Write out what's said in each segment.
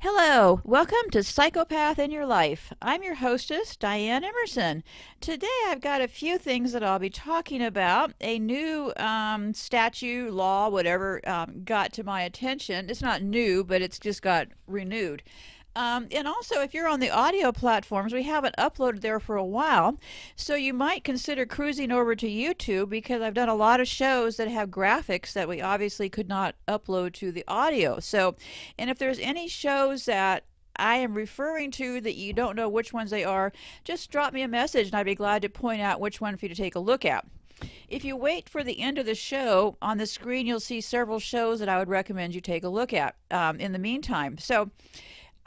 Hello, welcome to Psychopath in Your Life. I'm your hostess, Dianne Emerson. Today I've got a few things that I'll be talking about. A new statute, law, whatever, got to my attention. It's not new, but it's just got renewed. And also, if you're on the audio platforms, we haven't uploaded there for a while. So you might consider cruising over to YouTube because I've done a lot of shows that have graphics that we obviously could not upload to the audio. So, and if there's any shows that I am referring to that you don't know which ones they are, just drop me a message and I'd be glad to point out which one for you to take a look at. If you wait for the end of the show, on the screen you'll see several shows that I would recommend you take a look at in the meantime. So,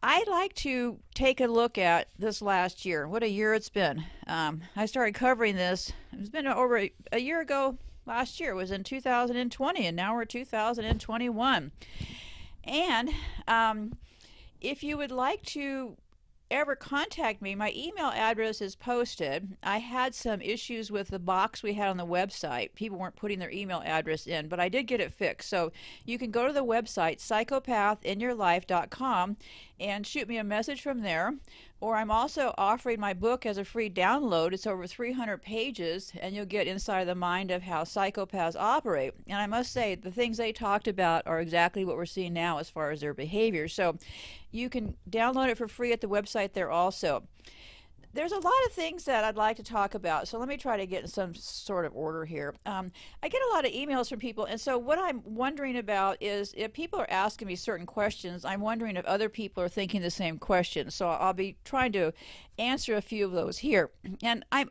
I'd like to take a look at this last year. What a year it's been. I started covering this. It's been over a year ago. Last year it was in 2020, and now we're 2021. And if you would like to ever contact me, my email address is posted. I had some issues with the box we had on the website. People weren't putting their email address in, but I did get it fixed. So you can go to the website, psychopathinyourlife.com, and shoot me a message from there. Or I'm also offering my book as a free download. It's over 300 pages, and you'll get inside the mind of how psychopaths operate. And I must say, the things they talked about are exactly what we're seeing now as far as their behavior. So you can download it for free at the website there also. There's a lot of things that I'd like to talk about, so let me try to get in some sort of order here. I get a lot of emails from people, and so what I'm wondering about is if people are asking me certain questions, I'm wondering if other people are thinking the same questions. So I'll be trying to answer a few of those here. And I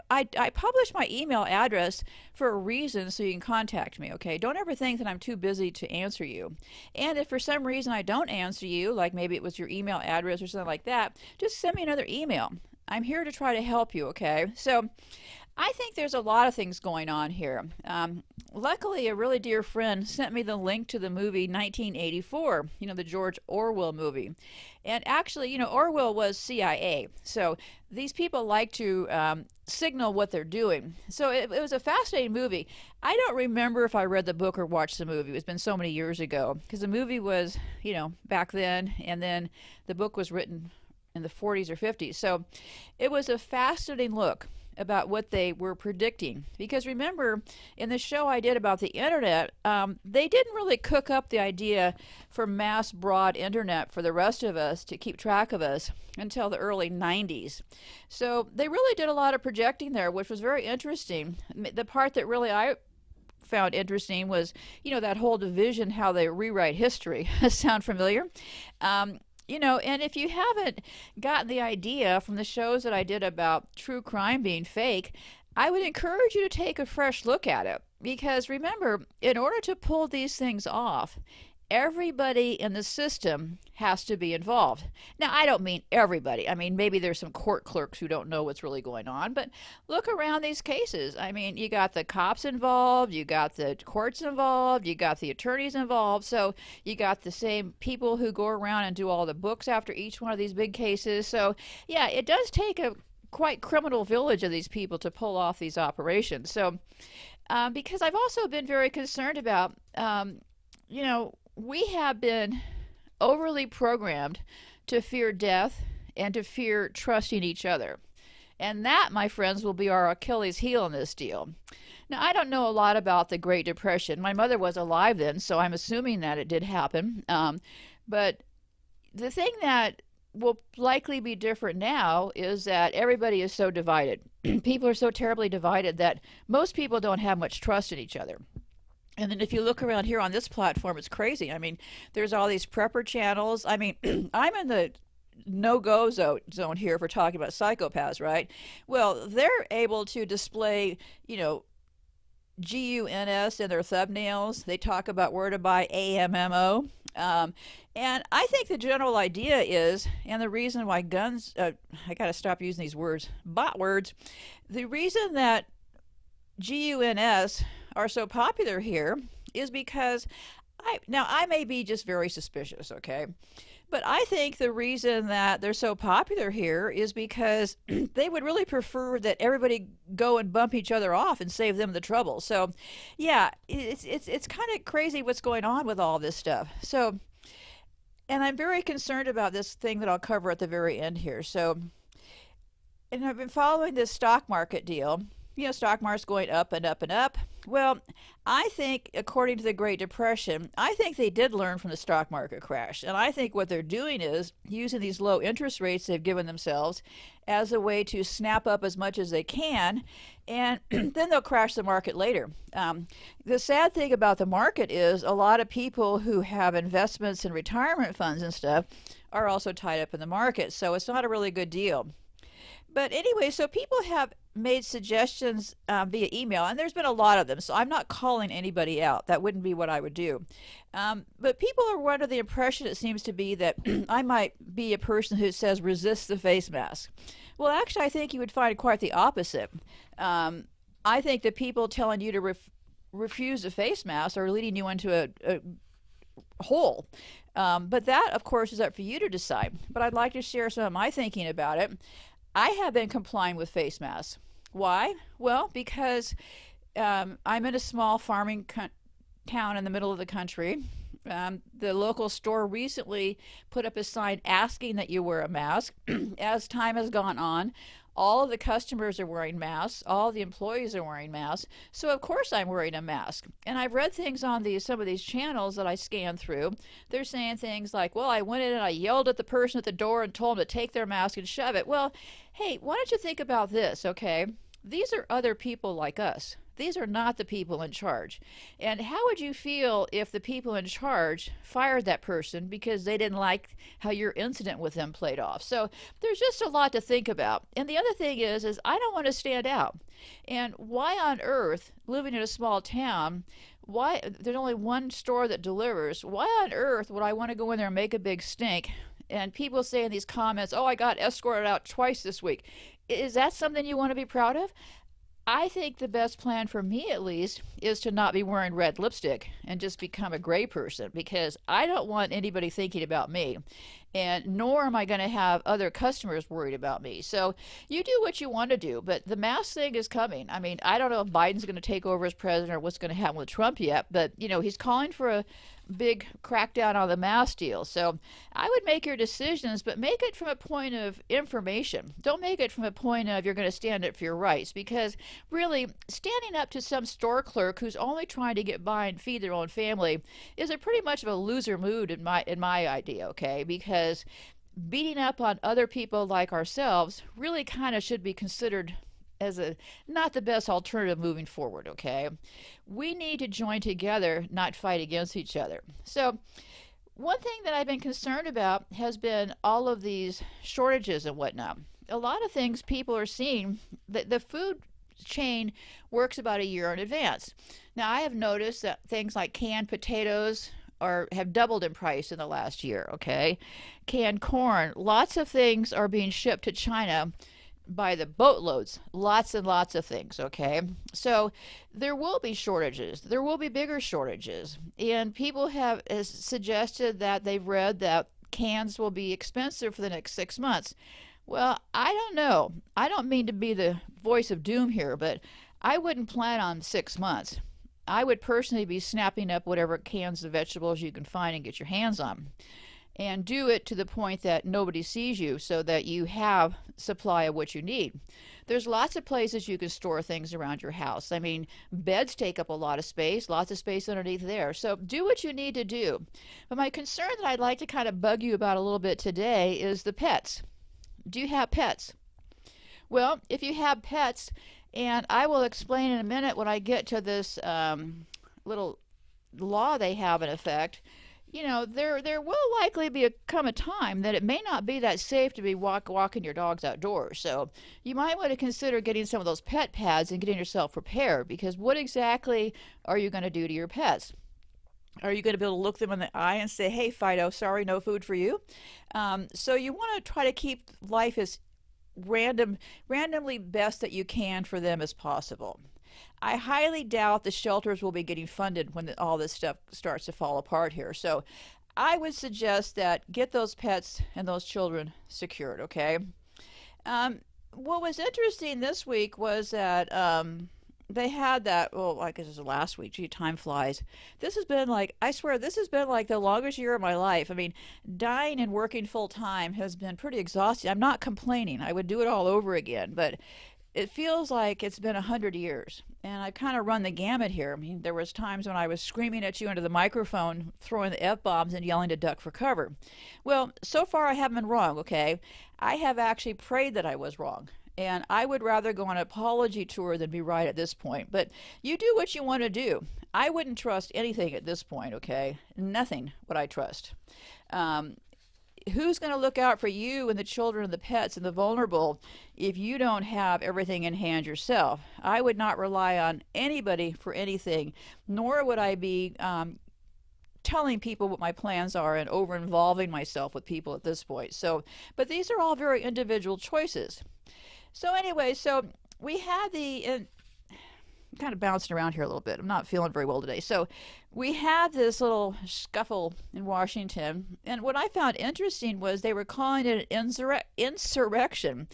publish my email address for a reason so you can contact me, okay? Don't ever think that I'm too busy to answer you. And if for some reason I don't answer you, like maybe it was your email address or something like that, just send me another email. I'm here to try to help you, okay? So I think there's a lot of things going on here. Luckily, a really dear friend sent me the link to the movie 1984, the George Orwell movie. And actually, Orwell was CIA. So these people like to signal what they're doing. So it was a fascinating movie. I don't remember if I read the book or watched the movie. It's been so many years ago because the movie was, back then, and then the book was written in the 40s or 50s. So it was a fascinating look about what they were predicting. Because remember, in the show I did about the internet, they didn't really cook up the idea for mass broad internet for the rest of us to keep track of us until the early 90s. So they really did a lot of projecting there, which was very interesting. The part that really I found interesting was, that whole division, how they rewrite history. Sound familiar? And if you haven't gotten the idea from the shows that I did about true crime being fake, I would encourage you to take a fresh look at it. Because remember, in order to pull these things off, everybody in the system has to be involved. Now, I don't mean everybody. I mean, maybe there's some court clerks who don't know what's really going on, but look around these cases. I mean, you got the cops involved, you got the courts involved, you got the attorneys involved, so you got the same people who go around and do all the books after each one of these big cases. So, yeah, it does take a quite criminal village of these people to pull off these operations. So, because I've also been very concerned about, we have been overly programmed to fear death and to fear trusting each other. And that, my friends, will be our Achilles heel in this deal. Now, I don't know a lot about the Great Depression. My mother was alive then, so I'm assuming that it did happen. But the thing that will likely be different now is that everybody is so divided. People are so terribly divided that most people don't have much trust in each other. And then if you look around here on this platform, it's crazy. I mean, there's all these prepper channels. I mean, I'm in the no-go zone here for talking about psychopaths, right? Well, they're able to display, GUNS in their thumbnails. They talk about where to buy AMMO. And I think the general idea is, and the reason why guns, I got to stop using these words, bot words, the reason that GUNS are so popular here is because I may be just very suspicious, okay? But I think the reason that they're so popular here is because they would really prefer that everybody go and bump each other off and save them the trouble. So, yeah, it's kind of crazy what's going on with all this stuff. So, And I'm very concerned about this thing that I'll cover at the very end here. So, and I've been following this stock market deal. Stock market's going up and up and up. Well, I think, according to the Great Depression, I think they did learn from the stock market crash. And I think what they're doing is using these low interest rates they've given themselves as a way to snap up as much as they can, and then they'll crash the market later. The sad thing about the market is a lot of people who have investments in retirement funds and stuff are also tied up in the market. So it's not a really good deal. But anyway, so people have made suggestions via email, and there's been a lot of them. So I'm not calling anybody out. That wouldn't be what I would do. But people are under the impression, it seems to be, that I might be a person who says resist the face mask. Well, actually, I think you would find quite the opposite. I think the people telling you to refuse the face mask are leading you into a hole. But that, of course, is up for you to decide. But I'd like to share some of my thinking about it. I have been complying with face masks. Why? Well, because I'm in a small farming town in the middle of the country. The local store recently put up a sign asking that you wear a mask. As time has gone on, all of the customers are wearing masks. All the employees are wearing masks. So of course I'm wearing a mask. And I've read things on some of these channels that I scan through. They're saying things like, well, I went in and I yelled at the person at the door and told them to take their mask and shove it. Well, hey, why don't you think about this, okay? These are other people like us. These are not the people in charge. And how would you feel if the people in charge fired that person because they didn't like how your incident with them played off? So there's just a lot to think about. And the other thing is I don't want to stand out. And why on earth, living in a small town, why there's only one store that delivers, why on earth would I want to go in there and make a big stink? And people say in these comments, oh, I got escorted out twice this week. Is that something you want to be proud of? I think the best plan for me, at least, is to not be wearing red lipstick and just become a gray person, because I don't want anybody thinking about me, and nor am I going to have other customers worried about me. So you do what you want to do, but the mask thing is coming. I mean, I don't know if Biden's going to take over as president or what's going to happen with Trump yet, but he's calling for a big crackdown on the mask deal. So I would make your decisions, but make it from a point of information. Don't make it from a point of you're going to stand up for your rights, because really standing up to some store clerk who's only trying to get by and feed their own family is a pretty much of a loser mood in my idea, okay? Because beating up on other people like ourselves really kind of should be considered as not the best alternative moving forward, okay? We need to join together, not fight against each other. So one thing that I've been concerned about has been all of these shortages and whatnot. A lot of things people are seeing, that the food chain works about a year in advance. Now, I have noticed that things like canned potatoes have doubled in price in the last year, okay? Canned corn, lots of things are being shipped to China by the boatloads, lots and lots of things, okay? So there will be shortages. There will be bigger shortages. And people have suggested that they've read that cans will be expensive for the next 6 months. Well, I don't know. I don't mean to be the voice of doom here, but I wouldn't plan on 6 months. I would personally be snapping up whatever cans of vegetables you can find and get your hands on. And do it to the point that nobody sees you, so that you have supply of what you need. There's lots of places you can store things around your house. I mean, beds take up a lot of space, lots of space underneath there. So do what you need to do. But my concern that I'd like to kind of bug you about a little bit today is the pets. Do you have pets? Well, if you have pets, and I will explain in a minute when I get to this little law they have in effect, there will likely come a time that it may not be that safe to be walking your dogs outdoors. So you might want to consider getting some of those pet pads and getting yourself prepared, because what exactly are you going to do to your pets? Are you going to be able to look them in the eye and say, hey, Fido, sorry, no food for you? So you want to try to keep life as randomly best that you can for them as possible. I highly doubt the shelters will be getting funded when all this stuff starts to fall apart here. So I would suggest that get those pets and those children secured, okay? What was interesting this week was that they had that, well, I guess it was last week. Gee, time flies. This has been like, I swear, this has been like the longest year of my life. I mean, dying and working full time has been pretty exhausting. I'm not complaining. I would do it all over again, but it feels like it's been 100 years, and I've kind of run the gamut here. I mean, there was times when I was screaming at you into the microphone, throwing the f-bombs and yelling to duck for cover. Well, so far I haven't been wrong. Okay, I have actually prayed that I was wrong, and I would rather go on an apology tour than be right at this point. But you do what you want to do. I wouldn't trust anything at this point. Okay, nothing would I trust. um, who's going to look out for you and the children and the pets and the vulnerable if you don't have everything in hand yourself? I would not rely on anybody for anything, nor would I be telling people what my plans are and over involving myself with people at this point. So, but these are all very individual choices. So, anyway, so we had the kind of bouncing around here a little bit. I'm not feeling very well today. So we had this little scuffle in Washington, and what I found interesting was they were calling it an insurrection.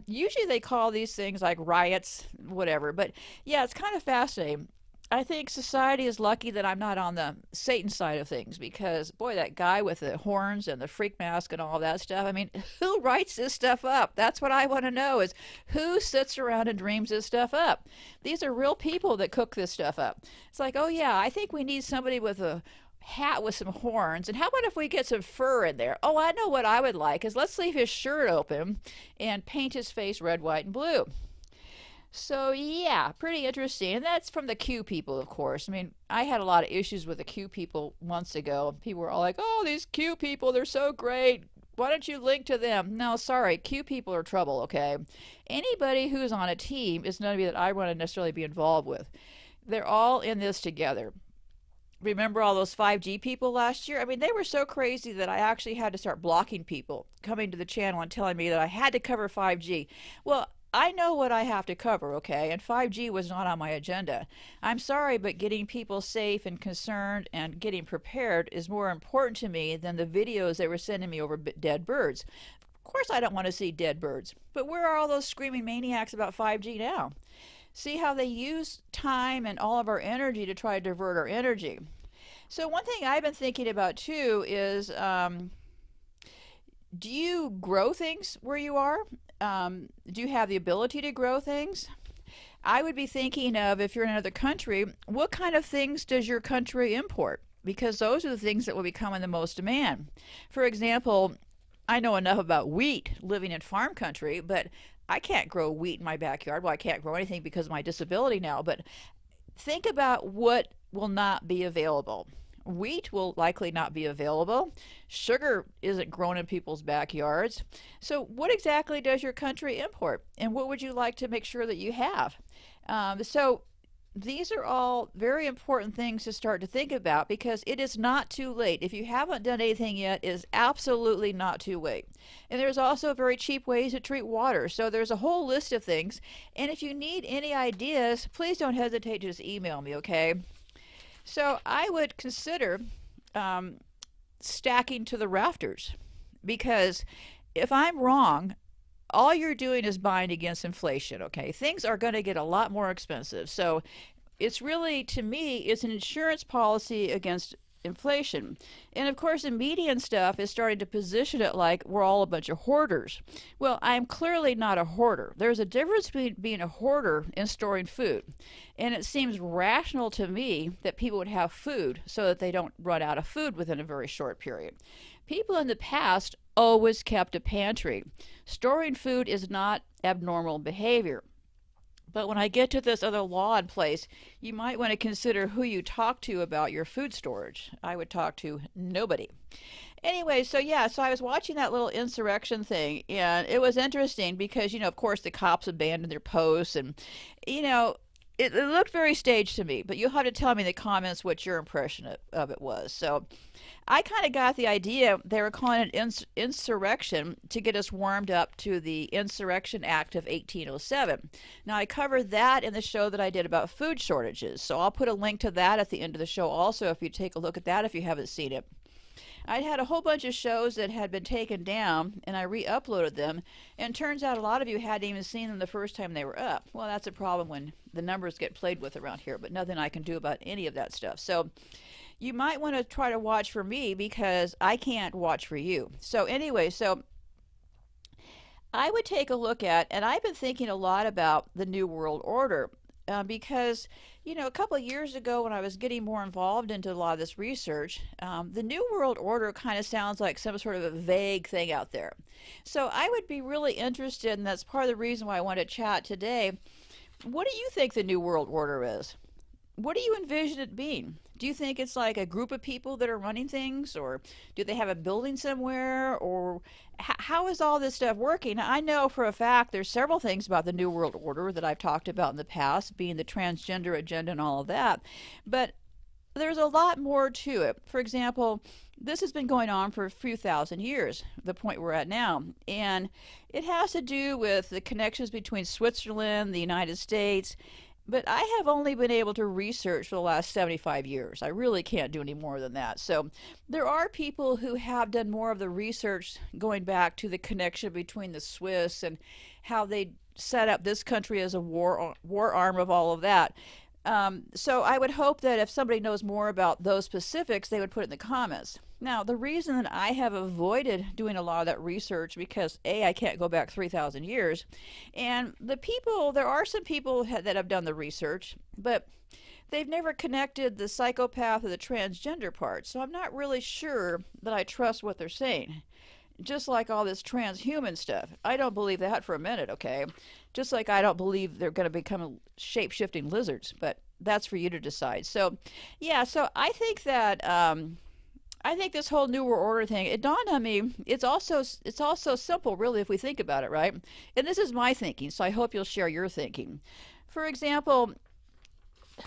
Usually they call these things like riots, whatever. But yeah, it's kind of fascinating. I think society is lucky that I'm not on the Satan side of things, because boy, that guy with the horns and the freak mask and all that stuff, I mean, who writes this stuff up? That's what I want to know, is who sits around and dreams this stuff up? These are real people that cook this stuff up. It's like, oh yeah, I think we need somebody with a hat with some horns, and how about if we get some fur in there? Oh, I know what I would like, is let's leave his shirt open and paint his face red, white, and blue. So yeah, pretty interesting. And that's from the Q people, of course. I mean, I had a lot of issues with the Q people months ago. People were all like, "Oh, these Q people, they're so great. Why don't you link to them?" No, sorry, Q people are trouble, okay? Anybody who's on a team is nobody that I want to necessarily be involved with. They're all in this together. Remember all those 5G people last year? I mean, they were so crazy that I actually had to start blocking people coming to the channel and telling me that I had to cover 5G. Well, I know what I have to cover, okay? And 5G was not on my agenda. I'm sorry, but getting people safe and concerned and getting prepared is more important to me than the videos they were sending me over dead birds. Of course, I don't want to see dead birds, but where are all those screaming maniacs about 5G now? See how they use time and all of our energy to try to divert our energy. So, one thing I've been thinking about too is, do you grow things where you are? Do you have the ability to grow things? I would be thinking of, if you're in another country, what kind of things does your country import? Because those are the things that will become in the most demand. For example, I know enough about wheat living in farm country, but I can't grow wheat in my backyard. Well, I can't grow anything because of my disability now, but think about what will not be available. Wheat will likely not be available. Sugar isn't grown in people's backyards. So, what exactly does your country import? And what would you like to make sure that you have? So, these are all very important things to start to think about, because it is not too late. If you haven't done anything yet, it is absolutely not too late. And there's also very cheap ways to treat water. So there's a whole list of things. And if you need any ideas, please don't hesitate to just email me, okay? So I would consider stacking to the rafters, because if I'm wrong, all you're doing is buying against inflation, okay? Things are going to get a lot more expensive. So it's really, to me, it's an insurance policy against inflation. And of course, the media and stuff is starting to position it like we're all a bunch of hoarders. Well, I'm clearly not a hoarder. There's a difference between being a hoarder and storing food. And it seems rational to me that people would have food so that they don't run out of food within a very short period. People in the past always kept a pantry. Storing food is not abnormal behavior. But when I get to this other law in place, you might want to consider who you talk to about your food storage. I would talk to nobody. Anyway, so yeah, so I was watching that little insurrection thing, and it was interesting because, of course, the cops abandoned their posts, and, it looked very staged to me, but you'll have to tell me in the comments what your impression of it was. So I kind of got the idea they were calling it insurrection to get us warmed up to the Insurrection Act of 1807. Now, I covered that in the show that I did about food shortages, so I'll put a link to that at the end of the show also if you take a look at that if you haven't seen it. I'd had a whole bunch of shows that had been taken down, and I re-uploaded them, and turns out a lot of you hadn't even seen them the first time they were up. Well, that's a problem when the numbers get played with around here, but nothing I can do about any of that stuff. So you might want to try to watch for me because I can't watch for you. So anyway, so I would take a look at, and I've been thinking a lot about the New World Order because, a couple of years ago when I was getting more involved into a lot of this research, the New World Order kind of sounds like some sort of a vague thing out there. So I would be really interested, and that's part of the reason why I want to chat today. What do you think the New World Order is? What do you envision it being? Do you think it's like a group of people that are running things, or do they have a building somewhere, or how is all this stuff working? I know for a fact there's several things about the New World Order that I've talked about in the past, being the transgender agenda and all of that, but there's a lot more to it. For example, this has been going on for a few thousand years, the point we're at now, and it has to do with the connections between Switzerland, the United States, but I have only been able to research for the last 75 years. I really can't do any more than that. So there are people who have done more of the research going back to the connection between the Swiss and how they set up this country as a war arm of all of that. So I would hope that if somebody knows more about those specifics, they would put it in the comments. Now, the reason that I have avoided doing a lot of that research because A, I can't go back 3,000 years, and there are some people that have done the research, but they've never connected the psychopath or the transgender part, so I'm not really sure that I trust what they're saying. Just like all this transhuman stuff. I don't believe that for a minute, okay? Just like I don't believe they're going to become shape-shifting lizards, but that's for you to decide. So, yeah, so I think that I think this whole New World Order thing, it dawned on me, it's also simple, really, if we think about it, right? And this is my thinking, so I hope you'll share your thinking. For example,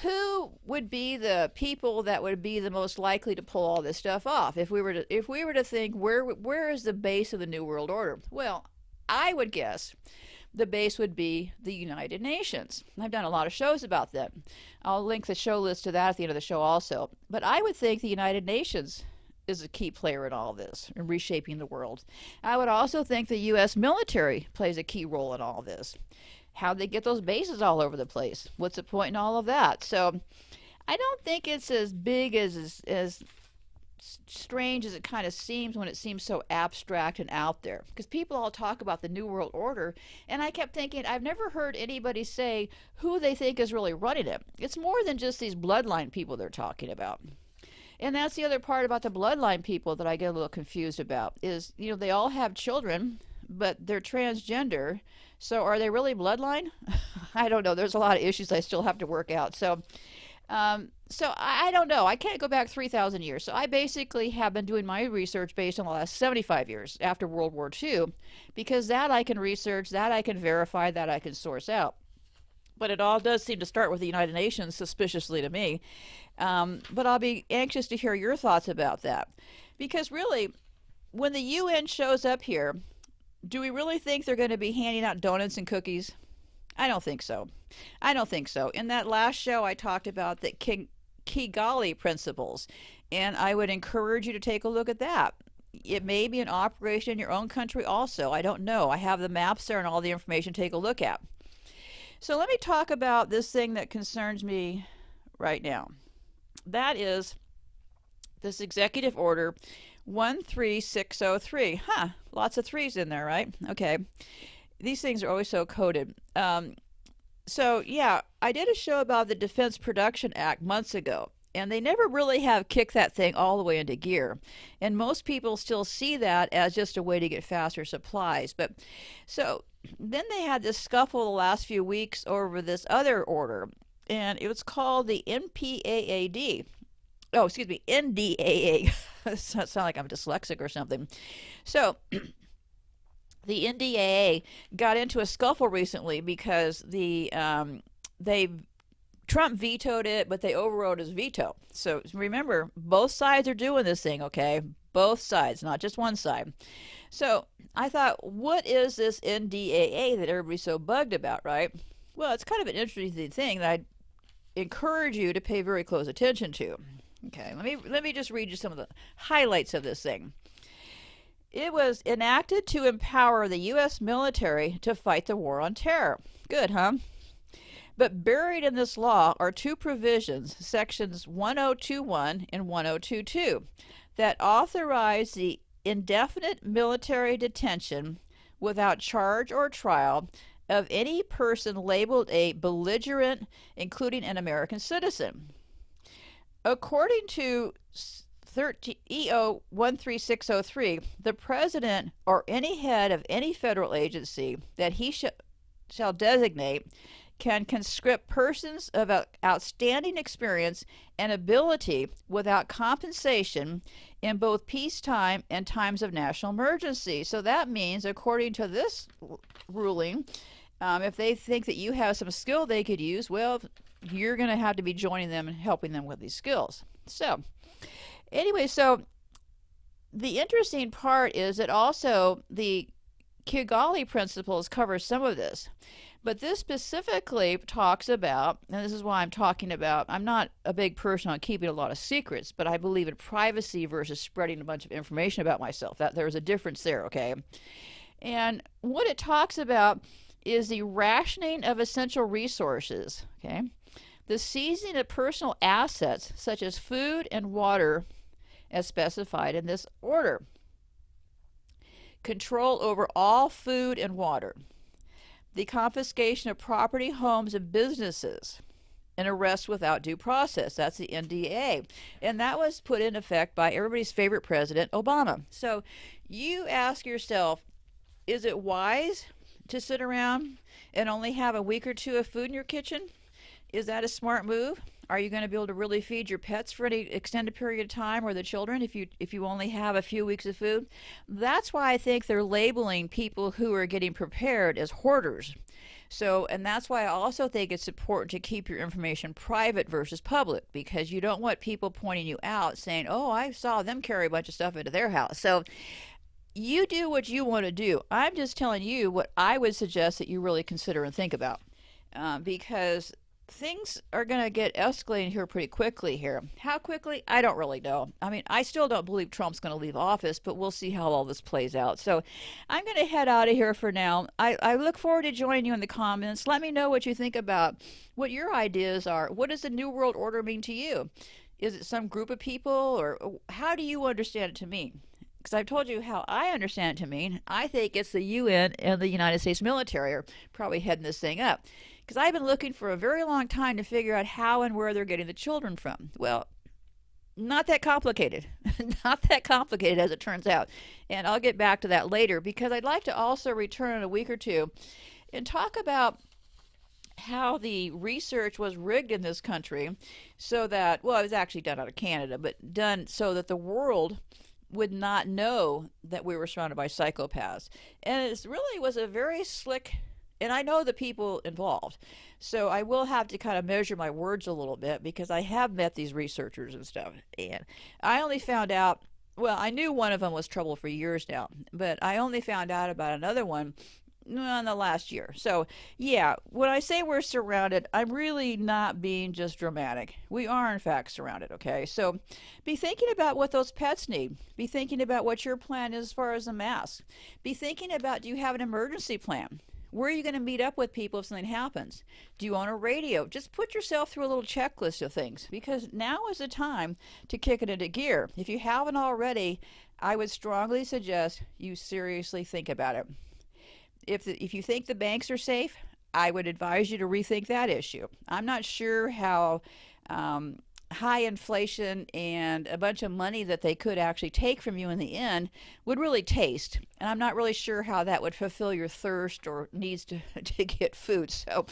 who would be the people that would be the most likely to pull all this stuff off if we were to think where is the base of the New World Order? Well, I would guess the base would be the United Nations. I've done a lot of shows about that. I'll link the show list to that at the end of the show also. But I would think the United Nations is a key player in all of this, in reshaping the world. I would also think the U.S. military plays a key role in all of this. How'd they get those bases all over the place? What's the point in all of that? So I don't think it's as big as strange as it kind of seems when it seems so abstract and out there. Because people all talk about the New World Order, and I kept thinking, I've never heard anybody say who they think is really running it. It's more than just these bloodline people they're talking about. And that's the other part about the bloodline people that I get a little confused about is, they all have children, but they're transgender. So are they really bloodline? I don't know. There's a lot of issues I still have to work out. So I don't know. I can't go back 3,000 years. So I basically have been doing my research based on the last 75 years after World War II, because that I can research, that I can verify, that I can source out. But it all does seem to start with the United Nations, suspiciously to me. But I'll be anxious to hear your thoughts about that. Because really, when the UN shows up here, do we really think they're going to be handing out donuts and cookies? I don't think so. In that last show, I talked about the Kigali principles, and I would encourage you to take a look at that. It may be an operation in your own country also. I don't know. I have the maps there and all the information to take a look at. So let me talk about this thing that concerns me right now. That is this executive order 13603. Lots of threes in there, right? Okay. These things are always so coded. So yeah, I did a show about the Defense Production Act months ago, and they never really have kicked that thing all the way into gear. And most people still see that as just a way to get faster supplies. But so then they had this scuffle the last few weeks over this other order, and it was called the NDAA. Sound like I'm dyslexic or something. So the NDAA got into a scuffle recently because Trump vetoed it, but they overrode his veto. So remember, both sides are doing this thing, okay? Both sides, not just one side. So I thought, what is this NDAA that everybody's so bugged about, right? Well, it's kind of an interesting thing that I encourage you to pay very close attention to. Okay, let me just read you some of the highlights of this thing. It was enacted to empower the U.S. military to fight the war on terror. Good, huh? But buried in this law are two provisions, sections 1021 and 1022, that authorize the indefinite military detention without charge or trial of any person labeled a belligerent, including an American citizen. According to EO 13603, the president or any head of any federal agency that he shall designate can conscript persons of outstanding experience and ability without compensation in both peacetime and times of national emergency. So that means, according to this ruling, if they think that you have some skill they could use, well, you're going to have to be joining them and helping them with these skills. So anyway, so the interesting part is that also the Kigali principles cover some of this. But this specifically talks about, and this is why I'm talking about, I'm not a big person on keeping a lot of secrets, but I believe in privacy versus spreading a bunch of information about myself. That there's a difference there, okay? And what it talks about is the rationing of essential resources, okay? The seizing of personal assets such as food and water as specified in this order. Control over all food and water. The confiscation of property, homes, and businesses, and arrest without due process. That's the NDAA. And that was put in effect by everybody's favorite president, Obama. So you ask yourself, is it wise to sit around and only have a week or two of food in your kitchen? Is that a smart move? Are you going to be able to really feed your pets for any extended period of time, or the children, if you only have a few weeks of food? That's why I think they're labeling people who are getting prepared as hoarders. So, and that's why I also think it's important to keep your information private versus public, because you don't want people pointing you out saying, oh, I saw them carry a bunch of stuff into their house. So you do what you want to do. I'm just telling you what I would suggest that you really consider and think about, because things are going to get escalating here pretty quickly here. How quickly? I don't really know. I mean, I still don't believe Trump's going to leave office, but we'll see how all this plays out. So I'm going to head out of here for now. I look forward to joining you in the comments. Let me know what you think about what your ideas are. What does the New World Order mean to you? Is it some group of people, or how do you understand it to mean? Because I've told you how I understand it to mean. I think it's the UN and the United States military are probably heading this thing up. Because I've been looking for a very long time to figure out how and where they're getting the children from. Well, not that complicated. Not that complicated, as it turns out. And I'll get back to that later, because I'd like to also return in a week or two and talk about how the research was rigged in this country so that, well, it was actually done out of Canada, but done so that the world would not know that we were surrounded by psychopaths. And it really was a very slick, and I know the people involved, so I will have to kind of measure my words a little bit, because I have met these researchers and stuff, and I only found out, well, I knew one of them was trouble for years now, but I only found out about another one in the last year. So yeah, when I say we're surrounded, I'm really not being just dramatic. We are in fact surrounded, okay? So be thinking about what those pets need. Be thinking about what your plan is as far as the mask. Be thinking about, do you have an emergency plan? Where are you going to meet up with people if something happens? Do you own a radio? Just put yourself through a little checklist of things, because now is the time to kick it into gear. If you haven't already, I would strongly suggest you seriously think about it. If you think the banks are safe, I would advise you to rethink that issue. I'm not sure how high inflation and a bunch of money that they could actually take from you in the end would really taste. And I'm not really sure how that would fulfill your thirst or needs to get food. So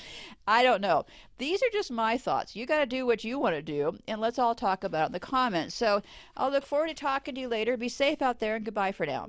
I don't know. These are just my thoughts. You got to do what you want to do, and let's all talk about it in the comments. So I'll look forward to talking to you later. Be safe out there, and goodbye for now.